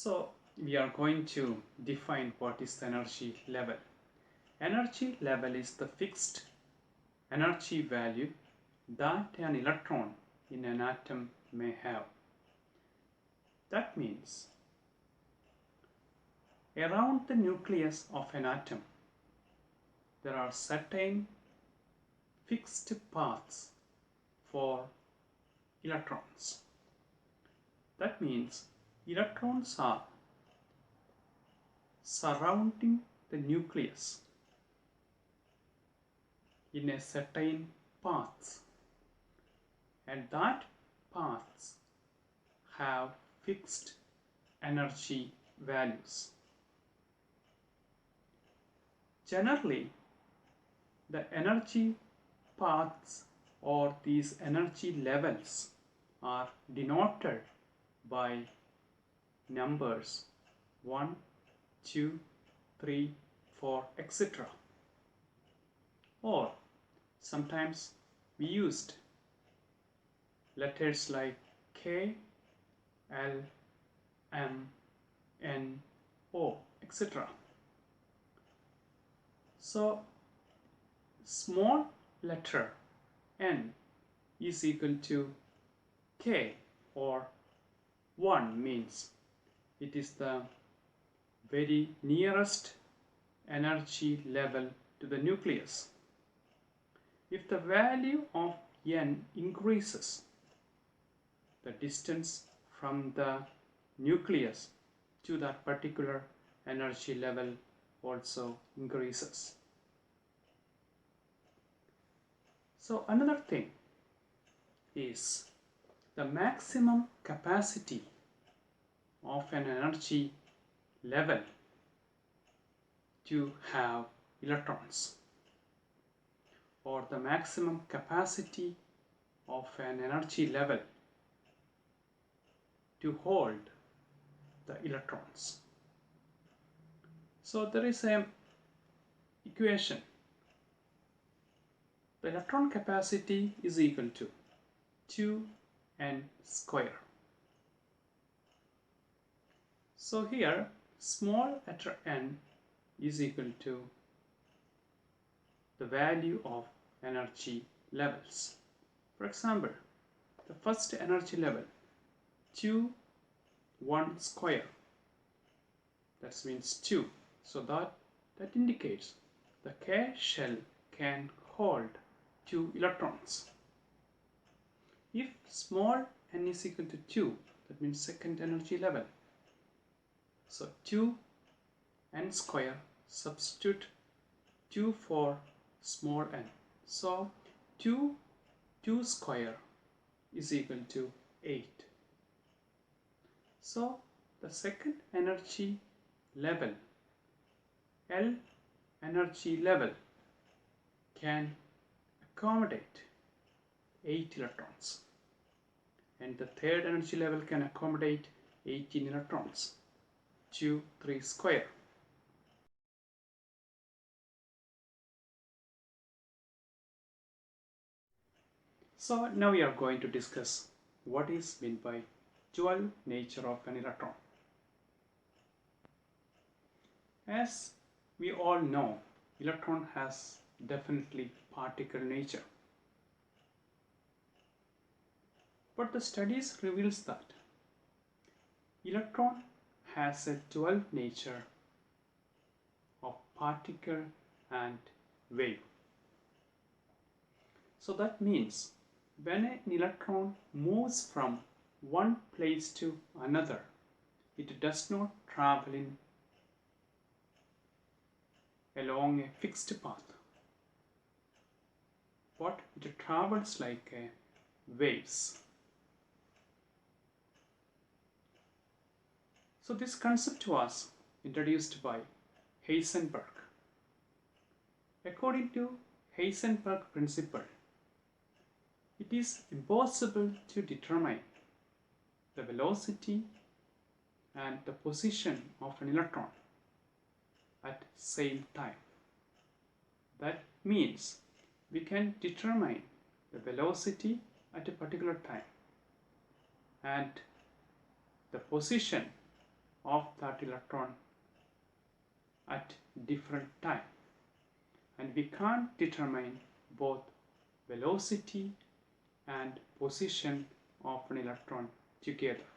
So we are going to define what is the energy level. Energy level is the fixed energy value that an electron in an atom may have. That means around the nucleus of an atom there are certain fixed paths for electrons. That means electrons are surrounding the nucleus in a certain path, and that paths have fixed energy values. Generally, the energy paths or these energy levels are denoted by numbers 1, 2, 3, 4, etc. Or sometimes we used letters like K, L, M, N, O, etc. So small letter n is equal to K, or 1 means it is the very nearest energy level to the nucleus. If the value of n increases, the distance from the nucleus to that particular energy level also increases. So another thing is the maximum capacity of an energy level to have electrons, or the maximum capacity of an energy level to hold the electrons. So there is an equation. The electron capacity is equal to 2n square. So here small letter n is equal to the value of energy levels. For example, the first energy level 2, 1 square, that means 2. So that indicates the K shell can hold 2 electrons. If small n is equal to 2, that means second energy level. So 2n square, substitute 2 for small n. So 2 square is equal to 8. So the second energy level, L energy level, can accommodate 8 electrons, and the third energy level can accommodate 18 electrons. 2, 3 square. So now we are going to discuss what is meant by dual nature of an electron. As we all know, electron has definitely particle nature. But the studies reveals that electron has a dual nature of particle and wave. So that means when an electron moves from one place to another, it does not travel along a fixed path, but it travels like waves. So this concept was introduced by Heisenberg. According to Heisenberg principle, it is impossible to determine the velocity and the position of an electron at same time. That means we can determine the velocity at a particular time and the position of that electron at different time, and we can't determine both velocity and position of an electron together.